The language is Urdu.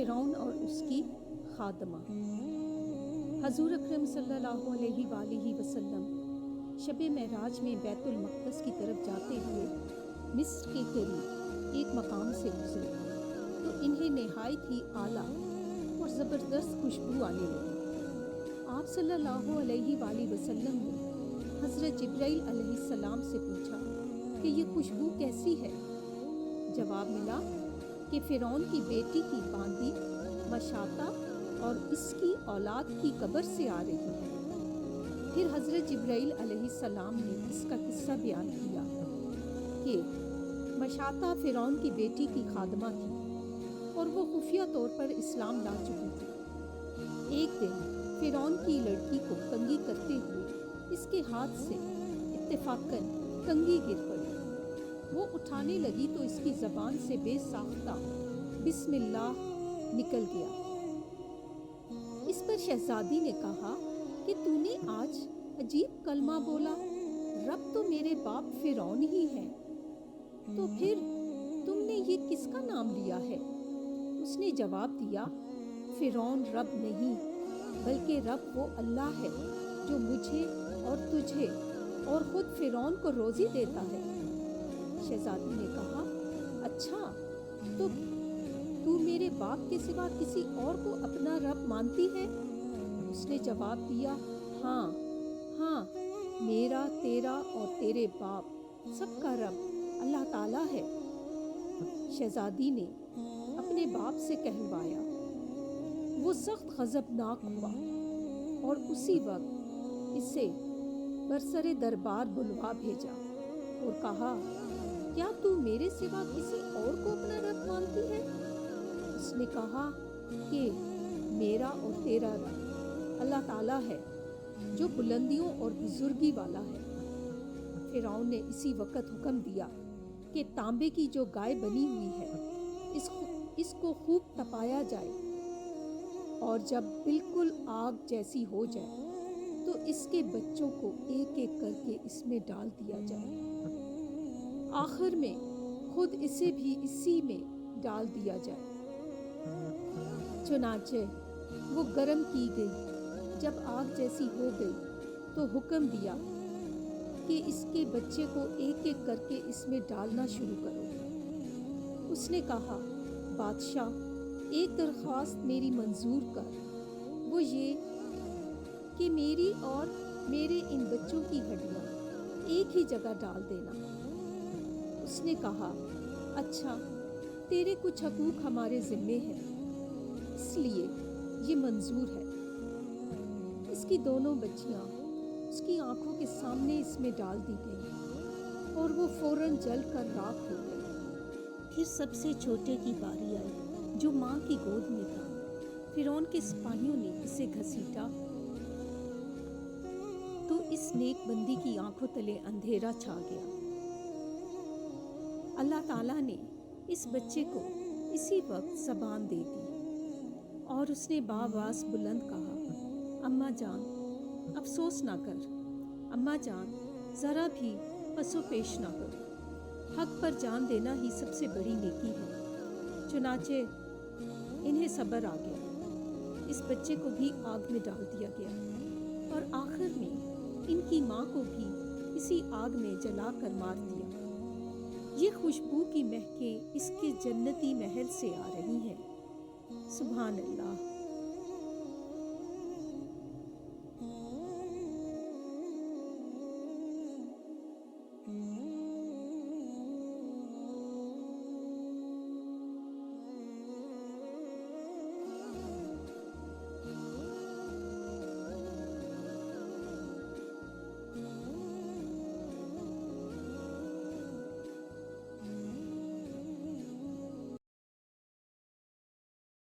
فرعون اور اس کی خادمہ۔ حضور اکرم صلی اللہ علیہ وآلہ وسلم شب معراج میں بیت المقدس کی طرف جاتے ہوئے مصر کے قریب ایک مقام سے گزرے تو انہیں نہایت ہی اعلیٰ اور زبردست خوشبو آنے لگی۔ آپ صلی اللہ علیہ وآلہ وسلم نے حضرت جبرائیل علیہ السلام سے پوچھا کہ یہ خوشبو کیسی ہے؟ جواب ملا کہ فرعون کی بیٹی کی باندی مشاطہ اور اس کی اولاد کی قبر سے آ رہی ہے۔ پھر حضرت جبرائیل علیہ السلام نے اس کا قصہ بیان کیا کہ مشاطہ فرعون کی بیٹی کی خادمہ تھی اور وہ خفیہ طور پر اسلام لا چکی تھی۔ ایک دن فرعون کی لڑکی کو کنگھی کرتے ہوئے اس کے ہاتھ سے اتفاقاً کنگھی گر پڑی۔ وہ اٹھانے لگی تو اس کی زبان سے بے ساختہ بسم اللہ نکل گیا۔ اس پر شہزادی نے کہا کہ تو نے آج عجیب کلمہ بولا، رب تو میرے باپ فرعون ہی ہے، تو پھر تم نے یہ کس کا نام لیا ہے؟ اس نے جواب دیا، فرعون رب نہیں بلکہ رب وہ اللہ ہے جو مجھے اور تجھے اور خود فرعون کو روزی دیتا ہے۔ شہزادی نے کہا، اچھا تو میرے باپ کے سوا کسی اور کو اپنا رب مانتی ہے؟ اس نے جواب دیا، ہاں میرا، تیرا اور تیرے باپ سب کا رب اللہ تعالیٰ ہے۔ شہزادی نے اپنے باپ سے کہلوایا۔ وہ سخت غضبناک ہوا اور اسی وقت اسے برسر دربار بلوا بھیجا اور کہا، کیا تو میرے سوا کسی اور کو اپنا رب مانتی ہے؟ اس نے کہا کہ میرا اور تیرا رب اللہ تعالیٰ ہے جو بلندیوں اور بزرگی والا ہے۔ فرعون نے اسی وقت حکم دیا کہ تانبے کی جو گائے بنی ہوئی ہے اس کو خوب تپایا جائے، اور جب بالکل آگ جیسی ہو جائے تو اس کے بچوں کو ایک ایک کر کے اس میں ڈال دیا جائے، آخر میں خود اسے بھی اسی میں ڈال دیا جائے۔ چنانچہ وہ گرم کی گئی۔ جب آگ جیسی ہو گئی تو حکم دیا کہ اس کے بچے کو ایک ایک کر کے اس میں ڈالنا شروع کرو۔ اس نے کہا، بادشاہ ایک درخواست میری منظور کر، وہ یہ کہ میری اور میرے ان بچوں کی ہڈیاں ایک ہی جگہ ڈال دینا۔ اس نے کہا، اچھا تیرے کچھ حقوق ہمارے ذمے ہیں اس لیے یہ منظور ہے۔ اس کی دونوں بچیاں اس کی آنکھوں کے سامنے اس میں ڈال دی گئیں اور وہ فوراً جل کر راکھ ہو گئی۔ پھر سب سے چھوٹے کی باری آئی جو ماں کی گود میں تھا۔ فرعون کے سپاہیوں نے اسے گھسیٹا تو اس نیک بندی کی آنکھوں تلے اندھیرا چھا گیا۔ اللہ تعالیٰ نے اس بچے کو اسی وقت زبان دے دی اور اس نے بآواز بلند کہا، اماں جان افسوس نہ کر، اماں جان ذرا بھی پس و پیش نہ کرو، حق پر جان دینا ہی سب سے بڑی نیکی ہے۔ چنانچہ انہیں صبر آ گیا، اس بچے کو بھی آگ میں ڈال دیا گیا اور آخر میں ان کی ماں کو بھی اسی آگ میں جلا کر مار دیا۔ یہ خوشبو کی مہکیں اس کے جنتی محل سے آ رہی ہیں۔ سبحان اللہ۔